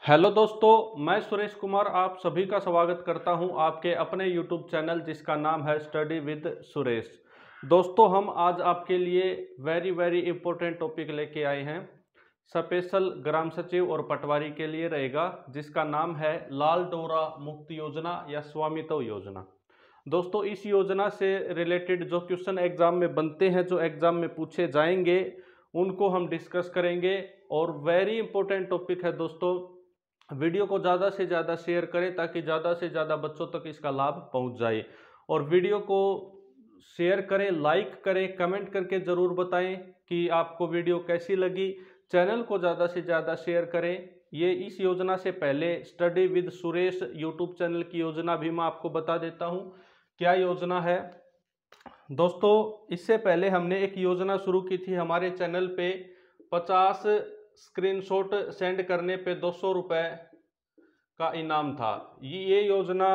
Hello दोस्तों, मैं सुरेश कुमार आप सभी का स्वागत करता हूं आपके अपने यूट्यूब चैनल जिसका नाम है स्टडी विद सुरेश। दोस्तों, हम आज आपके लिए वेरी इंपॉर्टेंट टॉपिक लेके आए हैं। स्पेशल ग्राम सचिव और पटवारी के लिए रहेगा, जिसका नाम है लाल डोरा मुक्त योजना या स्वामित्व योजना। दोस्तों, इस योजना से रिलेटेड जो क्वेश्चन एग्जाम में बनते हैं, जो एग्जाम में पूछे जाएंगे, उनको हम डिस्कस करेंगे। और वेरी इंपॉर्टेंट टॉपिक है दोस्तों। वीडियो को ज़्यादा से ज़्यादा शेयर करें ताकि ज़्यादा से ज़्यादा बच्चों तक इसका लाभ पहुंच जाए। और वीडियो को शेयर करें, लाइक करें, कमेंट करके ज़रूर बताएं कि आपको वीडियो कैसी लगी। चैनल को ज़्यादा से ज़्यादा शेयर करें। ये इस योजना से पहले study with Suresh YouTube channel की योजना भी मैं आपको बता देता हूँ क्या योजना है। दोस्तों, इससे पहले हमने एक योजना शुरू की थी हमारे चैनल पे। 50 स्क्रीनशॉट सेंड करने पे 200 रुपये का इनाम था। ये योजना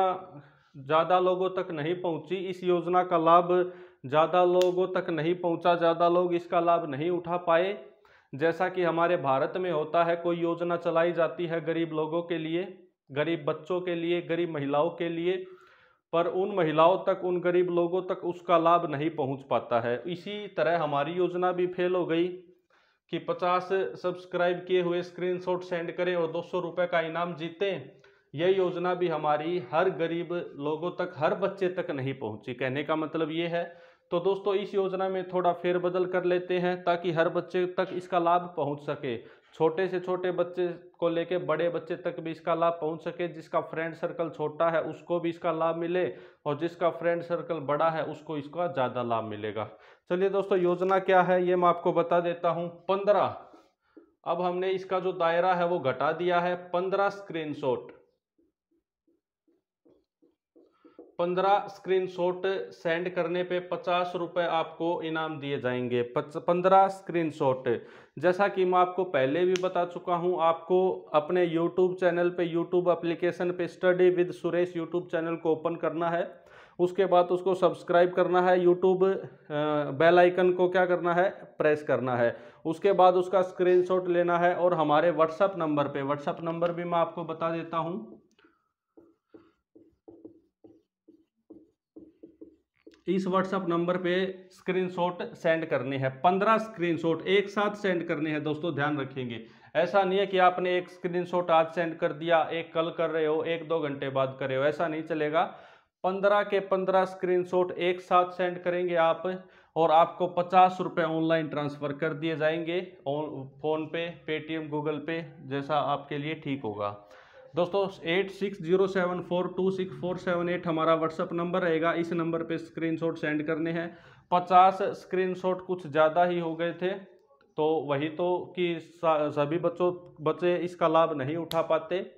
ज़्यादा लोगों तक नहीं पहुंची। इस योजना का लाभ ज़्यादा लोगों तक नहीं पहुंचा, ज़्यादा लोग इसका लाभ नहीं उठा पाए। जैसा कि हमारे भारत में होता है, कोई योजना चलाई जाती है गरीब लोगों के लिए, गरीब बच्चों के लिए, गरीब महिलाओं के लिए, पर उन महिलाओं तक, उन गरीब लोगों तक उसका लाभ नहीं पहुंच पाता है। इसी तरह हमारी योजना भी फेल हो गई कि 50 सब्सक्राइब किए हुए स्क्रीनशॉट सेंड करें और 200 रुपये का इनाम जीतें। यह योजना भी हमारी हर गरीब लोगों तक, हर बच्चे तक नहीं पहुंची। कहने का मतलब ये है। तो दोस्तों, इस योजना में थोड़ा फेरबदल कर लेते हैं ताकि हर बच्चे तक इसका लाभ पहुंच सके। छोटे से छोटे बच्चे को लेके बड़े बच्चे तक भी इसका लाभ पहुंच सके। जिसका फ्रेंड सर्कल छोटा है उसको भी इसका लाभ मिले, और जिसका फ्रेंड सर्कल बड़ा है उसको इसका ज़्यादा लाभ मिलेगा। चलिए दोस्तों, योजना क्या है ये मैं आपको बता देता हूँ। 15, अब हमने इसका जो दायरा है वो घटा दिया है। 15 स्क्रीनशॉट, 15 स्क्रीनशॉट सेंड करने पे 50 रुपये आपको इनाम दिए जाएंगे। 15 स्क्रीनशॉट। जैसा कि मैं आपको पहले भी बता चुका हूं, आपको अपने यूट्यूब चैनल पे, यूट्यूब एप्लीकेशन पे study with Suresh YouTube channel को ओपन करना है। उसके बाद उसको सब्सक्राइब करना है। यूट्यूब बेल आइकन को क्या करना है, प्रेस करना है। उसके बाद उसका स्क्रीनशॉट लेना है और हमारे व्हाट्सएप नंबर पे, व्हाट्सएप नंबर भी मैं आपको बता देता हूं। इस व्हाट्सएप नंबर पे स्क्रीनशॉट सेंड करने हैं। 15 स्क्रीनशॉट एक साथ सेंड करने हैं दोस्तों, ध्यान रखेंगे। ऐसा नहीं है कि आपने एक स्क्रीनशॉट आज सेंड कर दिया, एक कल कर रहे हो, एक 2 घंटे बाद कर रहे हो, ऐसा नहीं चलेगा। 15 के 15 स्क्रीनशॉट एक साथ सेंड करेंगे आप, और आपको 50 रुपये ऑनलाइन ट्रांसफ़र कर दिए जाएंगे। फ़ोन पे, पेटीएम, गूगल पे, जैसा आपके लिए ठीक होगा। दोस्तों, 8607426478 हमारा व्हाट्सअप नंबर रहेगा। इस नंबर पे स्क्रीनशॉट सेंड करने हैं। 50 स्क्रीनशॉट कुछ ज़्यादा ही हो गए थे, तो वही तो कि सभी बच्चे इसका लाभ नहीं उठा पाते।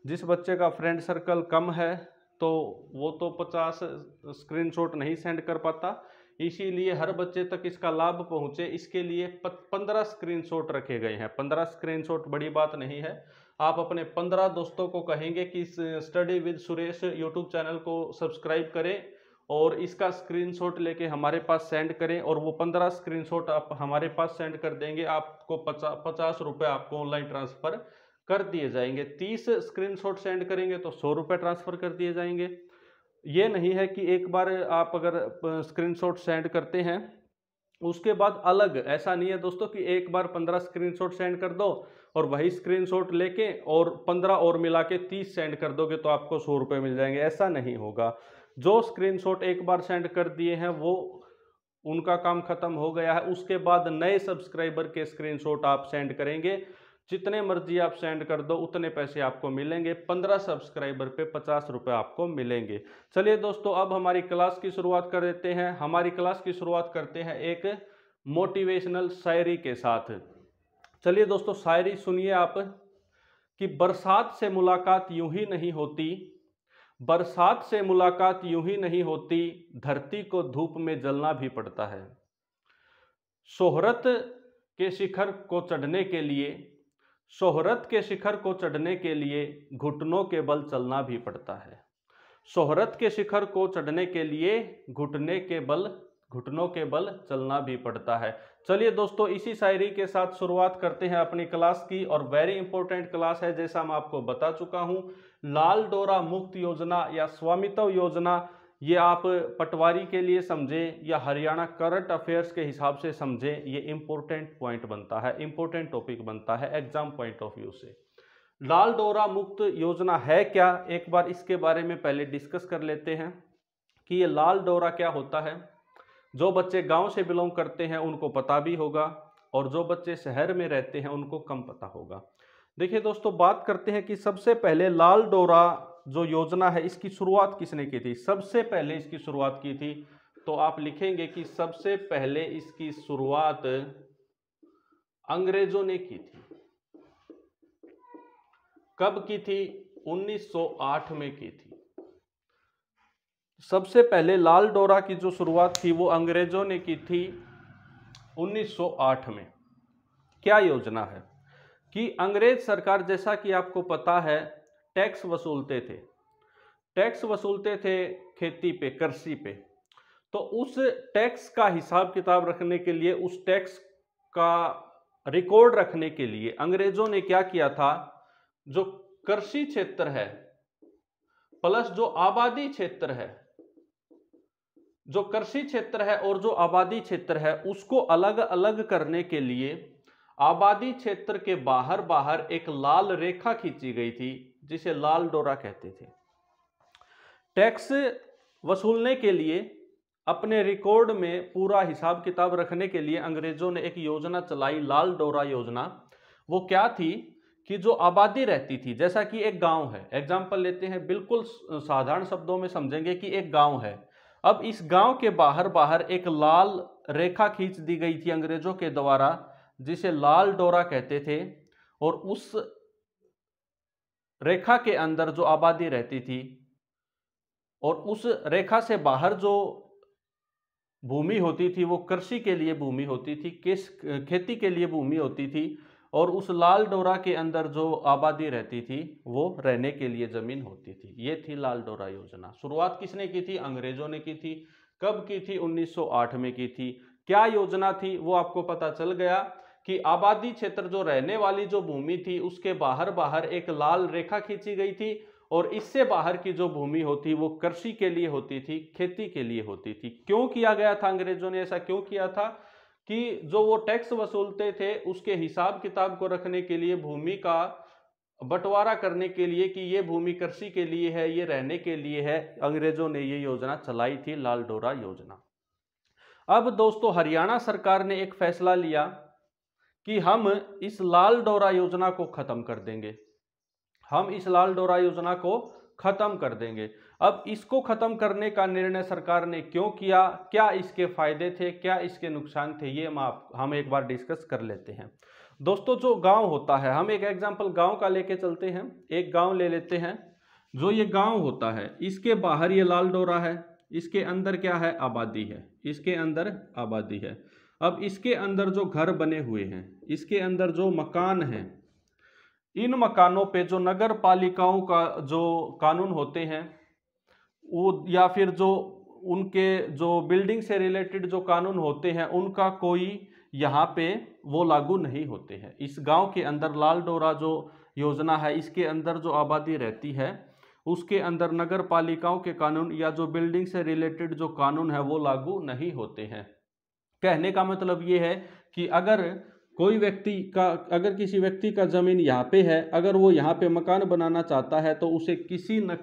जिस बच्चे का फ्रेंड सर्कल कम है तो वो तो 50 स्क्रीनशॉट नहीं सेंड कर पाता। इसीलिए हर बच्चे तक इसका लाभ पहुंचे, इसके लिए 15 स्क्रीनशॉट रखे गए हैं। 15 स्क्रीनशॉट बड़ी बात नहीं है। आप अपने 15 दोस्तों को कहेंगे कि study with Suresh YouTube channel को सब्सक्राइब करें और इसका स्क्रीनशॉट लेके हमारे पास सेंड करें, और वो 15 स्क्रीनशॉट आप हमारे पास सेंड कर देंगे। आपको 50 रुपये आपको ऑनलाइन ट्रांसफ़र कर दिए जाएंगे। 30 स्क्रीनशॉट सेंड करेंगे तो 100 रुपये ट्रांसफ़र कर दिए जाएंगे। ये नहीं है कि एक बार आप अगर स्क्रीनशॉट सेंड करते हैं उसके बाद अलग, ऐसा नहीं है दोस्तों कि एक बार 15 स्क्रीनशॉट सेंड कर दो और वही स्क्रीनशॉट लेके और 15 और मिला के 30 सेंड कर दोगे तो आपको 100 रुपये मिल जाएंगे। ऐसा नहीं होगा। जो स्क्रीनशॉट एक बार सेंड कर दिए हैं वो उनका काम खत्म हो गया है। उसके बाद नए सब्सक्राइबर के स्क्रीनशॉट आप सेंड करेंगे। जितने मर्जी आप सेंड कर दो उतने पैसे आपको मिलेंगे। 15 सब्सक्राइबर पे 50 रुपये आपको मिलेंगे। चलिए दोस्तों, अब हमारी क्लास की शुरुआत कर देते हैं। हमारी क्लास की शुरुआत करते हैं एक मोटिवेशनल शायरी के साथ। चलिए दोस्तों, शायरी सुनिए आप कि बरसात से मुलाकात यूं ही नहीं होती, बरसात से मुलाकात यूं ही नहीं होती, धरती को धूप में जलना भी पड़ता है। शोहरत के शिखर को चढ़ने के लिए, शोहरत के शिखर को चढ़ने के लिए घुटनों के बल चलना भी पड़ता है। शोहरत के शिखर को चढ़ने के लिए घुटनों के बल चलना भी पड़ता है। चलिए दोस्तों, इसी शायरी के साथ शुरुआत करते हैं अपनी क्लास की, और वेरी इंपॉर्टेंट क्लास है जैसा मैं आपको बता चुका हूं। लाल डोरा मुक्त योजना या स्वामित्व योजना, ये आप पटवारी के लिए समझें या हरियाणा करंट अफेयर्स के हिसाब से समझें, ये इंपॉर्टेंट पॉइंट बनता है, इंपॉर्टेंट टॉपिक बनता है एग्जाम पॉइंट ऑफ व्यू से। लाल डोरा मुक्त योजना है क्या, एक बार इसके बारे में पहले डिस्कस कर लेते हैं कि ये लाल डोरा क्या होता है। जो बच्चे गांव से बिलोंग करते हैं उनको पता भी होगा, और जो बच्चे शहर में रहते हैं उनको कम पता होगा। देखिए दोस्तों, बात करते हैं कि सबसे पहले लाल डोरा जो योजना है इसकी शुरुआत किसने की थी। सबसे पहले इसकी शुरुआत की थी, तो आप लिखेंगे कि सबसे पहले इसकी शुरुआत अंग्रेजों ने की थी। कब की थी? 1908 में की थी। सबसे पहले लाल डोरा की जो शुरुआत थी वो अंग्रेजों ने की थी 1908 में। क्या योजना है कि अंग्रेज सरकार, जैसा कि आपको पता है, टैक्स वसूलते थे, टैक्स वसूलते थे खेती पे, कृषि पे। तो उस टैक्स का हिसाब किताब रखने के लिए, उस टैक्स का रिकॉर्ड रखने के लिए अंग्रेजों ने क्या किया था, जो कृषि क्षेत्र है प्लस जो आबादी क्षेत्र है, जो कृषि क्षेत्र है और जो आबादी क्षेत्र है, उसको अलग अलग करने के लिए आबादी क्षेत्र के बाहर बाहर एक लाल रेखा खींची गई थी, जिसे लाल डोरा कहते थे। टैक्स वसूलने के लिए, अपने रिकॉर्ड में पूरा हिसाब किताब रखने के लिए अंग्रेजों ने एक योजना चलाई, लाल डोरा योजना। वो क्या थी कि जो आबादी रहती थी, जैसा कि एक गांव है, एग्जाम्पल लेते हैं, बिल्कुल साधारण शब्दों में समझेंगे कि एक गांव है। अब इस गांव के बाहर बाहर एक लाल रेखा खींच दी गई थी अंग्रेजों के द्वारा, जिसे लाल डोरा कहते थे। और उस रेखा के अंदर जो आबादी रहती थी, और उस रेखा से बाहर जो भूमि होती थी वो कृषि के लिए भूमि होती थी, खेती के लिए भूमि होती थी। और उस लाल डोरा के अंदर जो आबादी रहती थी वो रहने के लिए जमीन होती थी। ये थी लाल डोरा योजना। शुरुआत किसने की थी? अंग्रेजों ने की थी। कब की थी? 1908 में की थी। क्या योजना थी वो आपको पता चल गया कि आबादी क्षेत्र, जो रहने वाली जो भूमि थी, उसके बाहर बाहर एक लाल रेखा खींची गई थी, और इससे बाहर की जो भूमि होती वो कृषि के लिए होती थी, खेती के लिए होती थी। क्यों किया गया था? अंग्रेजों ने ऐसा क्यों किया था कि जो वो टैक्स वसूलते थे उसके हिसाब किताब को रखने के लिए, भूमि का बंटवारा करने के लिए कि ये भूमि कृषि के लिए है, ये रहने के लिए है, अंग्रेजों ने ये योजना चलाई थी, लाल डोरा योजना। अब दोस्तों, हरियाणा सरकार ने एक फैसला लिया कि हम इस लाल डोरा योजना को खत्म कर देंगे, हम इस लाल डोरा योजना को खत्म कर देंगे। अब इसको खत्म करने का निर्णय सरकार ने क्यों किया, क्या इसके फायदे थे, क्या इसके नुकसान थे, ये हम एक बार डिस्कस कर लेते हैं। दोस्तों, जो गांव होता है, हम एक एग्जांपल गांव का लेके चलते हैं। एक गांव ले लेते हैं। जो ये गांव होता है, इसके बाहर ये लाल डोरा है, इसके अंदर क्या है? आबादी है, इसके अंदर आबादी है। अब इसके अंदर जो घर बने हुए हैं, इसके अंदर जो मकान हैं, इन मकानों पे जो नगर पालिकाओं का जो कानून होते हैं वो, या फिर जो उनके जो बिल्डिंग से रिलेटेड जो कानून होते हैं, उनका कोई यहाँ पे वो लागू नहीं होते हैं। इस गांव के अंदर लाल डोरा जो योजना है, इसके अंदर जो आबादी रहती है उसके अंदर नगर पालिकाओं के कानून या जो बिल्डिंग से रिलेटेड जो कानून है वो लागू नहीं होते हैं। कहने का मतलब ये है कि अगर किसी व्यक्ति का जमीन यहाँ पे है, अगर वो यहाँ पे मकान बनाना चाहता है तो उसे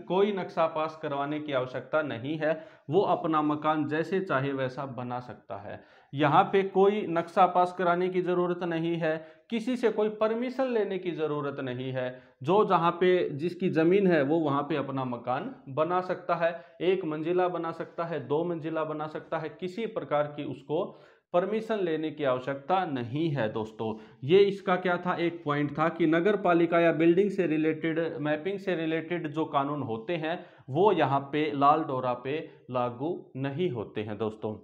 कोई नक्शा पास करवाने की आवश्यकता नहीं है। वो अपना मकान जैसे चाहे वैसा बना सकता है। यहाँ पे कोई नक्शा पास कराने की ज़रूरत नहीं है, किसी से कोई परमिशन लेने की ज़रूरत नहीं है। जो जहाँ पे जिसकी ज़मीन है वो वहाँ पे अपना मकान बना सकता है। 1 मंजिला बना सकता है, 2 मंजिला बना सकता है, किसी प्रकार की उसको परमिशन लेने की आवश्यकता नहीं है। दोस्तों, ये इसका क्या था? एक पॉइंट था कि नगर पालिका या बिल्डिंग से रिलेटेड, मैपिंग से रिलेटेड जो कानून होते हैं वो यहाँ पे लाल डोरा पे लागू नहीं होते हैं। दोस्तों,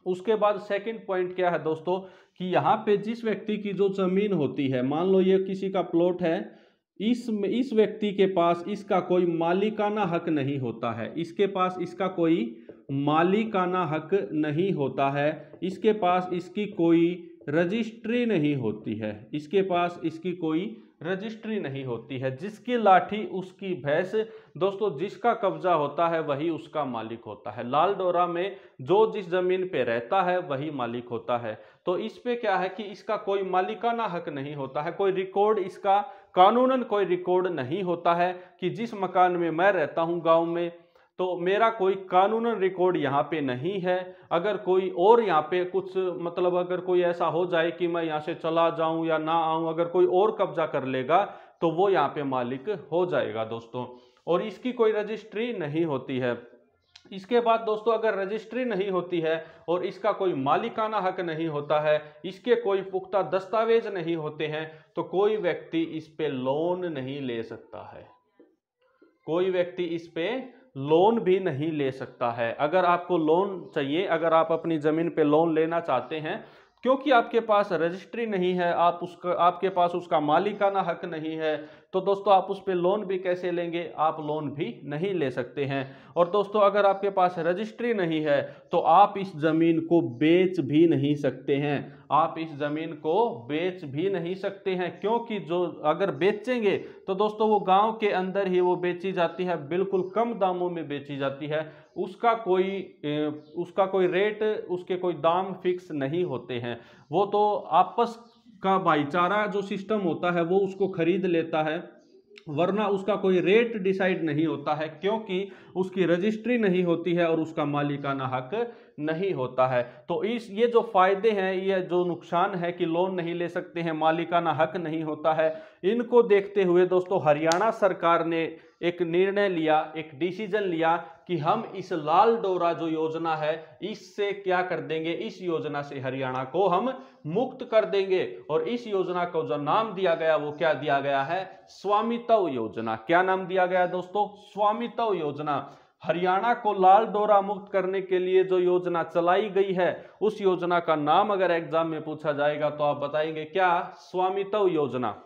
उसके बाद सेकंड पॉइंट क्या है दोस्तों कि यहाँ पे जिस व्यक्ति की जो जमीन होती है, मान लो ये किसी का प्लॉट है, इस व्यक्ति के पास इसका कोई मालिकाना हक नहीं होता है, इसके पास इसका कोई मालिकाना हक नहीं होता है, इसके पास इसकी कोई रजिस्ट्री नहीं होती है, इसके पास इसकी कोई रजिस्ट्री नहीं होती है। जिसकी लाठी उसकी भैंस, दोस्तों जिसका कब्जा होता है वही उसका मालिक होता है। लाल डोरा में जो जिस जमीन पे रहता है वही मालिक होता है। तो इस पे क्या है कि इसका कोई मालिकाना हक नहीं होता है, कोई रिकॉर्ड इसका कानूनन कोई रिकॉर्ड नहीं होता है कि जिस मकान में मैं रहता हूं गांव में, तो मेरा कोई कानूनन रिकॉर्ड यहाँ पे नहीं है। अगर कोई और यहाँ पे कुछ मतलब अगर कोई ऐसा हो जाए कि मैं यहाँ से चला जाऊं या ना आऊं, अगर कोई और कब्जा कर लेगा तो वो यहाँ पे मालिक हो जाएगा दोस्तों, और इसकी कोई रजिस्ट्री नहीं होती है। इसके बाद दोस्तों अगर रजिस्ट्री नहीं होती है और इसका कोई मालिकाना हक नहीं होता है, इसके कोई पुख्ता दस्तावेज नहीं होते हैं, तो कोई व्यक्ति इस पे लोन नहीं ले सकता है। कोई व्यक्ति इस पे लोन भी नहीं ले सकता है। अगर आपको लोन चाहिए, अगर आप अपनी जमीन पे लोन लेना चाहते हैं, क्योंकि आपके पास रजिस्ट्री नहीं है, आपके पास उसका मालिकाना हक नहीं है, तो दोस्तों आप उस पे लोन भी कैसे लेंगे, आप लोन भी नहीं ले सकते हैं। और दोस्तों अगर आपके पास रजिस्ट्री नहीं है तो आप इस जमीन को बेच भी नहीं सकते हैं। आप इस जमीन को बेच भी नहीं सकते हैं, क्योंकि जो अगर बेचेंगे तो दोस्तों वो गांव के अंदर ही वो बेची जाती है, बिल्कुल कम दामों में बेची जाती है। उसका कोई रेट, उसके कोई दाम फिक्स नहीं होते हैं। वो तो आपस का भाईचारा जो सिस्टम होता है वो उसको खरीद लेता है, वरना उसका कोई रेट डिसाइड नहीं होता है, क्योंकि उसकी रजिस्ट्री नहीं होती है और उसका मालिकाना हक नहीं होता है। तो ये जो फायदे हैं, ये जो नुकसान है कि लोन नहीं ले सकते हैं, मालिकाना हक नहीं होता है, इनको देखते हुए दोस्तों हरियाणा सरकार ने एक निर्णय लिया, एक डिसीजन लिया कि हम इस लाल डोरा जो योजना है इससे क्या कर देंगे, इस योजना से हरियाणा को हम मुक्त कर देंगे। और इस योजना को जो नाम दिया गया वो क्या दिया गया है, स्वामित्व योजना। क्या नाम दिया गया दोस्तों, स्वामित्व योजना। हरियाणा को लाल डोरा मुक्त करने के लिए जो योजना चलाई गई है, उस योजना का नाम अगर एग्जाम में पूछा जाएगा तो आप बताएंगे क्या, स्वामित्व योजना।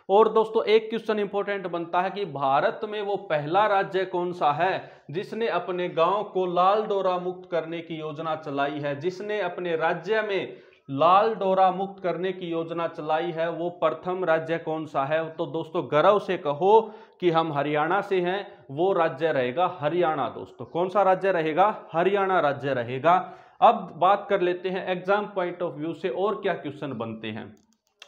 और दोस्तों एक क्वेश्चन इंपॉर्टेंट बनता है कि भारत में वो पहला राज्य कौन सा है जिसने अपने गांव को लाल डोरा मुक्त करने की योजना चलाई है, जिसने अपने राज्य में लाल डोरा मुक्त करने की योजना चलाई है, वो प्रथम राज्य कौन सा है। तो दोस्तों गर्व से कहो कि हम हरियाणा से हैं, वो राज्य रहेगा हरियाणा। दोस्तों कौन सा राज्य रहेगा, हरियाणा राज्य रहेगा। अब बात कर लेते हैं एग्जाम पॉइंट ऑफ व्यू से और क्या क्वेश्चन बनते हैं।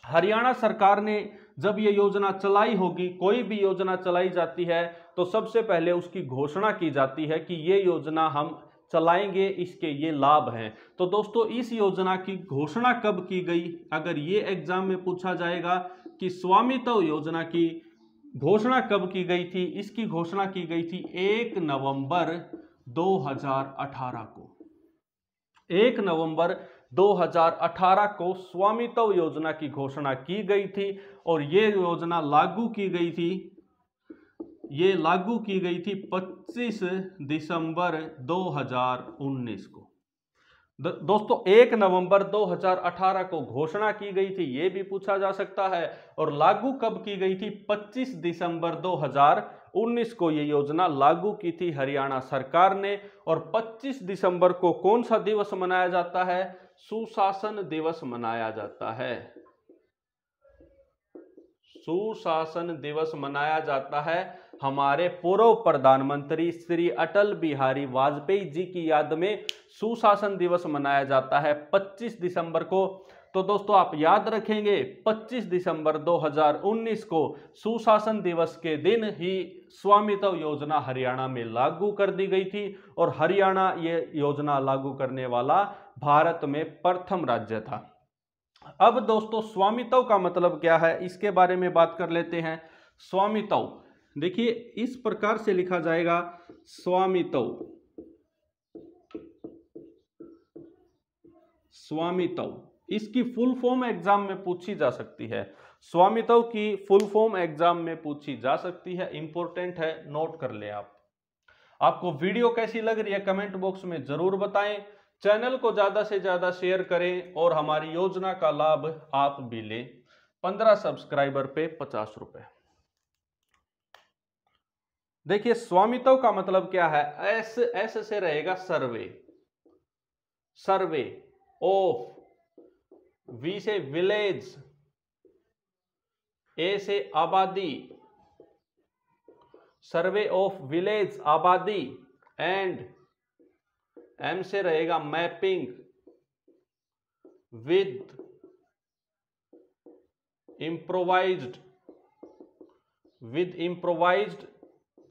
हरियाणा सरकार ने जब ये योजना चलाई होगी, कोई भी योजना चलाई जाती है तो सबसे पहले उसकी घोषणा की जाती है कि ये योजना हम चलाएंगे, इसके ये लाभ हैं। तो दोस्तों इस योजना की घोषणा कब की गई, अगर ये एग्जाम में पूछा जाएगा कि स्वामित्व योजना की घोषणा कब की गई थी, इसकी घोषणा की गई थी 1 नवंबर 2018 को। 1 नवंबर 2018 को स्वामित्व योजना की घोषणा की गई थी और ये योजना लागू की गई थी, ये लागू की गई थी 25 दिसंबर 2019 को। दोस्तों 1 नवंबर 2018 को घोषणा की गई थी, ये भी पूछा जा सकता है, और लागू कब की गई थी, 25 दिसंबर 2019 को ये योजना लागू की थी हरियाणा सरकार ने। और 25 दिसंबर को कौन सा दिवस मनाया जाता है, सुशासन दिवस मनाया जाता है। सुशासन दिवस मनाया जाता है हमारे पूर्व प्रधानमंत्री श्री अटल बिहारी वाजपेयी जी की याद में सुशासन दिवस मनाया जाता है 25 दिसंबर को। तो दोस्तों आप याद रखेंगे 25 दिसंबर 2019 को सुशासन दिवस के दिन ही स्वामित्व योजना हरियाणा में लागू कर दी गई थी और हरियाणा ये योजना लागू करने वाला भारत में प्रथम राज्य था। अब दोस्तों स्वामित्व का मतलब क्या है, इसके बारे में बात कर लेते हैं। स्वामित्व देखिए इस प्रकार से लिखा जाएगा, स्वामित्व। स्वामित्व इसकी फुल फॉर्म एग्जाम में पूछी जा सकती है, स्वामित्व की फुल फॉर्म एग्जाम में पूछी जा सकती है, इंपॉर्टेंट है, नोट कर ले आप। आपको वीडियो कैसी लग रही है कमेंट बॉक्स में जरूर बताएं। चैनल को ज्यादा से ज्यादा शेयर करें और हमारी योजना का लाभ आप भी लें। 15 सब्सक्राइबर पे 50 रुपए। देखिए स्वामित्व का मतलब क्या है, एस से रहेगा सर्वे, सर्वे ऑफ वी से विलेज, ए से आबादी, सर्वे ऑफ विलेज आबादी, एंड एम से रहेगा mapping with improvised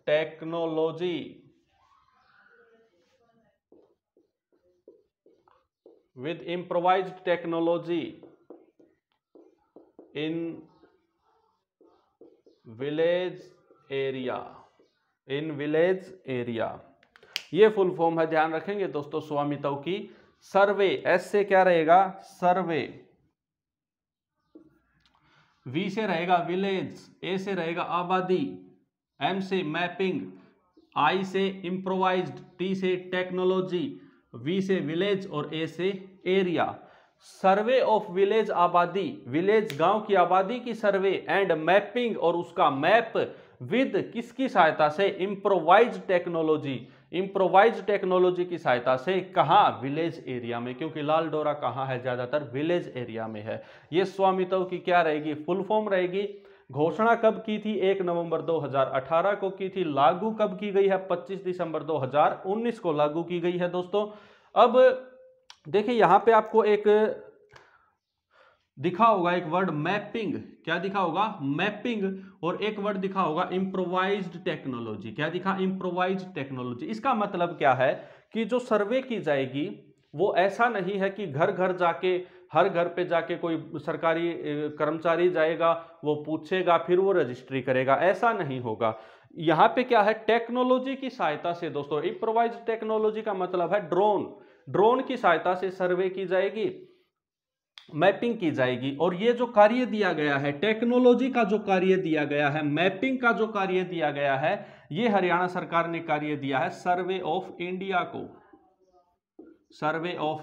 technology, in village area. ये फुल फॉर्म है, ध्यान रखेंगे दोस्तों स्वामित्व की। सर्वे, एस से क्या रहेगा सर्वे, वी से रहेगा विलेज, ए से रहेगा आबादी, एम से मैपिंग, आई से इम्प्रोवाइज्ड, टी से टेक्नोलॉजी, वी से विलेज और ए से एरिया। सर्वे ऑफ विलेज आबादी, विलेज गांव की आबादी की सर्वे, एंड मैपिंग और उसका मैप, विद किसकी सहायता से, इम्प्रोवाइज्ड टेक्नोलॉजी की सहायता से। कहां, विलेज एरिया में, क्योंकि लाल डोरा कहां है, ज्यादातर विलेज एरिया में है। ये स्वामित्व की क्या रहेगी, फुल फॉर्म रहेगी। घोषणा कब की थी, 1 नवंबर 2018 को की थी। लागू कब की गई है, 25 दिसंबर 2019 को लागू की गई है दोस्तों। अब देखिए यहां पे आपको एक दिखा होगा, एक वर्ड मैपिंग, क्या दिखा होगा मैपिंग, और एक वर्ड दिखा होगा इम्प्रोवाइज्ड टेक्नोलॉजी। क्या दिखा, इम्प्रोवाइज्ड टेक्नोलॉजी। इसका मतलब क्या है कि जो सर्वे की जाएगी वो ऐसा नहीं है कि घर घर जाके, हर घर पे जाके कोई सरकारी कर्मचारी जाएगा, वो पूछेगा, फिर वो रजिस्ट्री करेगा, ऐसा नहीं होगा। यहां पे क्या है, टेक्नोलॉजी की सहायता से दोस्तों, इम्प्रोवाइज्ड टेक्नोलॉजी का मतलब है ड्रोन की सहायता से सर्वे की जाएगी, मैपिंग की जाएगी। और ये जो कार्य दिया गया है, टेक्नोलॉजी का जो कार्य दिया गया है, मैपिंग का जो कार्य दिया गया है, ये हरियाणा सरकार ने कार्य दिया है सर्वे ऑफ इंडिया को। सर्वे ऑफ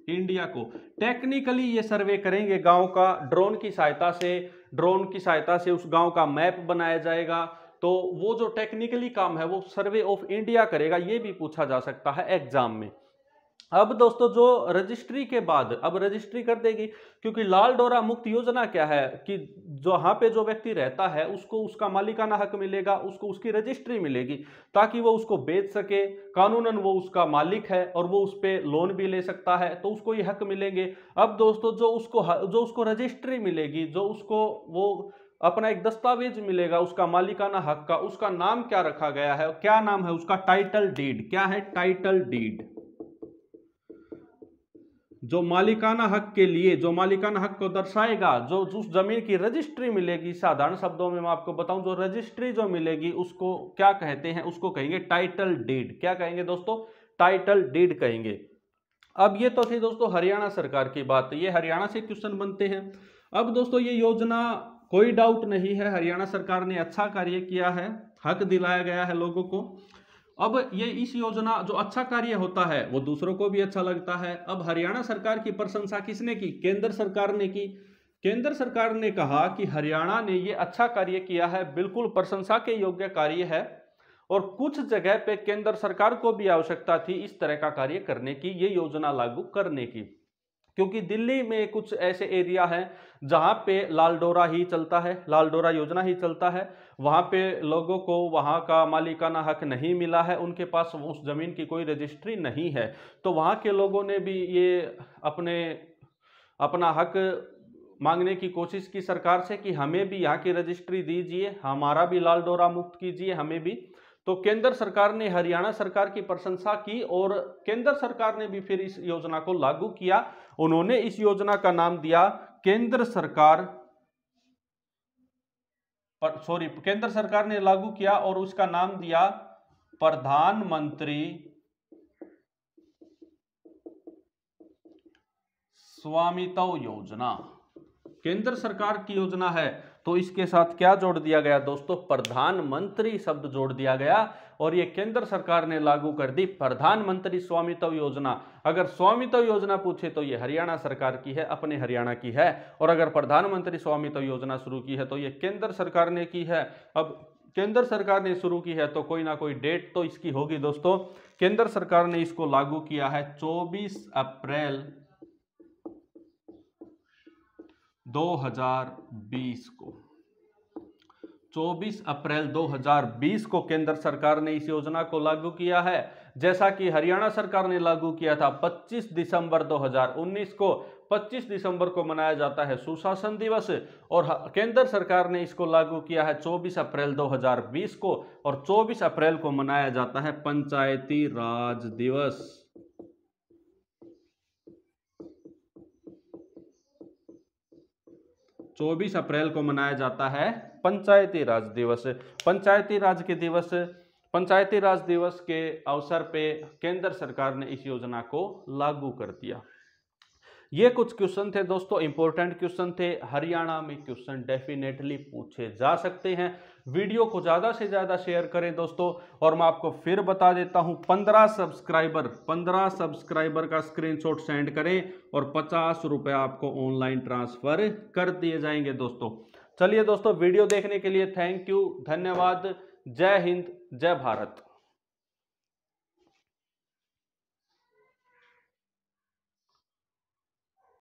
इंडिया को टेक्निकली ये सर्वे करेंगे गांव का, ड्रोन की सहायता से उस गांव का मैप बनाया जाएगा। तो वो जो टेक्निकली काम है वो सर्वे ऑफ इंडिया करेगा, ये भी पूछा जा सकता है एग्जाम में। अब दोस्तों जो रजिस्ट्री के बाद, अब रजिस्ट्री कर देगी, क्योंकि लाल डोरा मुक्त योजना क्या है कि जहां पे जो व्यक्ति रहता है उसको उसका मालिकाना हक मिलेगा, उसको उसकी रजिस्ट्री मिलेगी, ताकि वो उसको बेच सके। कानूनन वो उसका मालिक है और वो उस पे लोन भी ले सकता है, तो उसको ये हक मिलेंगे। अब दोस्तों जो उसको रजिस्ट्री मिलेगी, जो उसको वो अपना एक दस्तावेज मिलेगा उसका मालिकाना हक का, उसका नाम क्या रखा गया है, क्या नाम है उसका, टाइटल डीड। क्या है, टाइटल डीड। जो मालिकाना हक के लिए, जो मालिकाना हक को दर्शाएगा, जो उस जमीन की रजिस्ट्री मिलेगी, साधारण शब्दों में मैं आपको बताऊं, जो रजिस्ट्री जो मिलेगी उसको क्या कहते हैं, उसको कहेंगे टाइटल डीड। क्या कहेंगे दोस्तों, टाइटल डीड कहेंगे। अब ये तो थी दोस्तों हरियाणा सरकार की बात, ये हरियाणा से क्वेश्चन बनते हैं। अब दोस्तों ये योजना, कोई डाउट नहीं है, हरियाणा सरकार ने अच्छा कार्य किया है, हक दिलाया गया है लोगों को। अब ये इस योजना, जो अच्छा कार्य होता है वो दूसरों को भी अच्छा लगता है। अब हरियाणा सरकार की प्रशंसा किसने की, केंद्र सरकार ने की। केंद्र सरकार ने कहा कि हरियाणा ने ये अच्छा कार्य किया है, बिल्कुल प्रशंसा के योग्य कार्य है, और कुछ जगह पे केंद्र सरकार को भी आवश्यकता थी इस तरह का कार्य करने की, ये योजना लागू करने की। क्योंकि दिल्ली में कुछ ऐसे एरिया हैं जहां पे लाल डोरा ही चलता है, लाल डोरा योजना ही चलता है, वहां पे लोगों को वहां का मालिकाना हक नहीं मिला है, उनके पास उस जमीन की कोई रजिस्ट्री नहीं है। तो वहां के लोगों ने भी ये अपना हक मांगने की कोशिश की सरकार से कि हमें भी यहाँ की रजिस्ट्री दीजिए, हमारा भी लाल डोरा मुक्त कीजिए, हमें भी। तो केंद्र सरकार ने हरियाणा सरकार की प्रशंसा की और केंद्र सरकार ने भी फिर इस योजना को लागू किया। उन्होंने इस योजना का नाम दिया केंद्र सरकार ने लागू किया और उसका नाम दिया प्रधानमंत्री स्वामित्व योजना। केंद्र सरकार की योजना है तो इसके साथ क्या जोड़ दिया गया दोस्तों, प्रधानमंत्री शब्द जोड़ दिया गया, और ये केंद्र सरकार ने लागू कर दी प्रधानमंत्री स्वामित्व योजना। अगर स्वामित्व योजना पूछे तो ये हरियाणा सरकार की है, अपने हरियाणा की है, और अगर प्रधानमंत्री स्वामित्व योजना शुरू की है तो ये केंद्र सरकार ने की है। अब केंद्र सरकार ने शुरू की है तो कोई ना कोई डेट तो इसकी होगी दोस्तों। केंद्र सरकार ने इसको लागू किया है 24 अप्रैल 2020 को, 24 अप्रैल 2020 को केंद्र सरकार ने इस योजना को लागू किया है। जैसा कि हरियाणा सरकार ने लागू किया था 25 दिसंबर 2019 को। 25 दिसंबर को मनाया जाता है सुशासन दिवस, और केंद्र सरकार ने इसको लागू किया है 24 अप्रैल 2020 को, और 24 अप्रैल को मनाया जाता है पंचायती राज दिवस। 24 अप्रैल को मनाया जाता है पंचायती राज दिवस। पंचायती राज दिवस के अवसर पे केंद्र सरकार ने इस योजना को लागू कर दिया। ये कुछ क्वेश्चन थे दोस्तों, इंपॉर्टेंट क्वेश्चन थे। हरियाणा में क्वेश्चन डेफिनेटली पूछे जा सकते हैं। वीडियो को ज़्यादा से ज़्यादा शेयर करें दोस्तों। और मैं आपको फिर बता देता हूं, 15 सब्सक्राइबर का स्क्रीनशॉट सेंड करें और 50 रुपये आपको ऑनलाइन ट्रांसफर कर दिए जाएंगे दोस्तों। चलिए दोस्तों, वीडियो देखने के लिए थैंक यू, धन्यवाद। जय हिंद, जय भारत।